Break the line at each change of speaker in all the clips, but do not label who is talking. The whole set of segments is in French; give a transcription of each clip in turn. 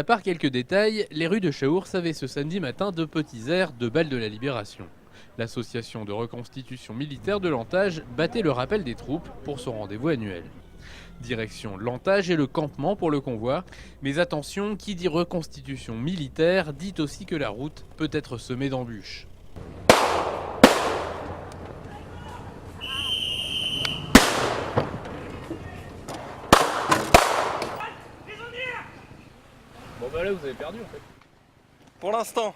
à part quelques détails, les rues de Chaours avaient ce samedi matin de petits airs de bal de la Libération. L'association de reconstitution militaire de Lantage battait le rappel des troupes pour son rendez-vous annuel. Direction Lantage et le campement pour le convoi. Mais attention, qui dit reconstitution militaire dit aussi que la route peut être semée d'embûches.
Bon bah là vous avez perdu en fait.
Pour l'instant,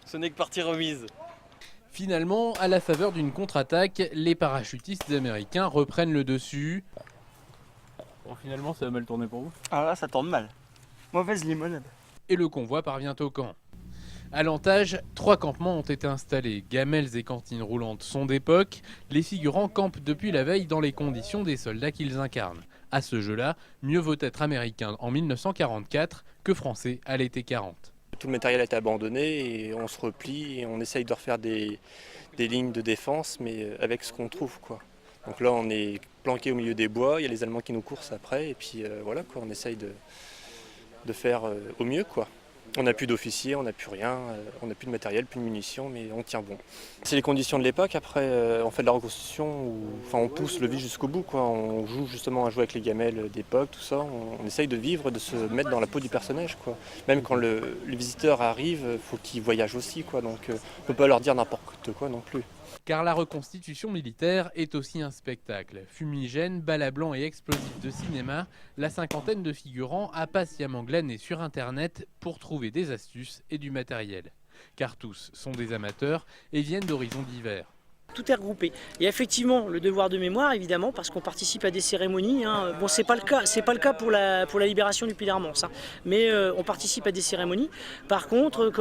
ce n'est que partie remise.
Finalement, à la faveur d'une contre-attaque, les parachutistes américains reprennent le dessus.
Bon finalement ça a mal tourné pour vous.
Ah là ça tourne mal. Mauvaise limonade.
Et le convoi parvient au camp. À Lantage, 3 campements ont été installés. Gamelles et cantines roulantes sont d'époque. Les figurants campent depuis la veille dans les conditions des soldats qu'ils incarnent. À ce jeu-là, mieux vaut être américain en 1944 que français à l'été 40.
Tout le matériel a été abandonné et on se replie et on essaye de refaire des lignes de défense, mais avec ce qu'on trouve, quoi. Donc là on est planqué au milieu des bois, il y a les Allemands qui nous coursent après et puis voilà quoi, on essaye de faire au mieux, quoi. On n'a plus d'officiers, on n'a plus rien, on n'a plus de matériel, plus de munitions, mais on tient bon. C'est les conditions de l'époque, après on fait de la reconstruction, on pousse le vie jusqu'au bout, quoi. On joue justement à jouer avec les gamelles d'époque, tout ça, on essaye de vivre, de se mettre dans la peau du personnage, quoi. Même quand le visiteur arrive, il faut qu'il voyage aussi, quoi. Donc on ne peut pas leur dire n'importe quoi non plus.
Car la reconstitution militaire est aussi un spectacle. Fumigène, bal à blanc et explosifs de cinéma, la cinquantaine de figurants a patiemment glané sur internet pour trouver des astuces et du matériel. Car tous sont des amateurs et viennent d'horizons divers.
Tout est regroupé. Et effectivement, le devoir de mémoire, évidemment, parce qu'on participe à des cérémonies. Bon, c'est pas le cas pour la libération du Puy d'Armance, mais on participe à des cérémonies. Par contre,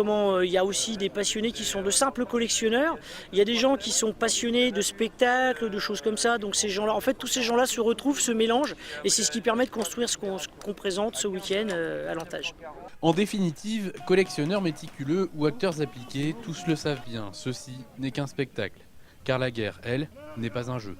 il y a aussi des passionnés qui sont de simples collectionneurs. Il y a des gens qui sont passionnés de spectacles, de choses comme ça. Donc ces gens-là, en fait, tous ces gens-là se retrouvent, se mélangent, et c'est ce qui permet de construire ce qu'on présente ce week-end à Lantage.
En définitive, collectionneurs méticuleux ou acteurs appliqués, tous le savent bien, ceci n'est qu'un spectacle. Car la guerre, elle, n'est pas un jeu.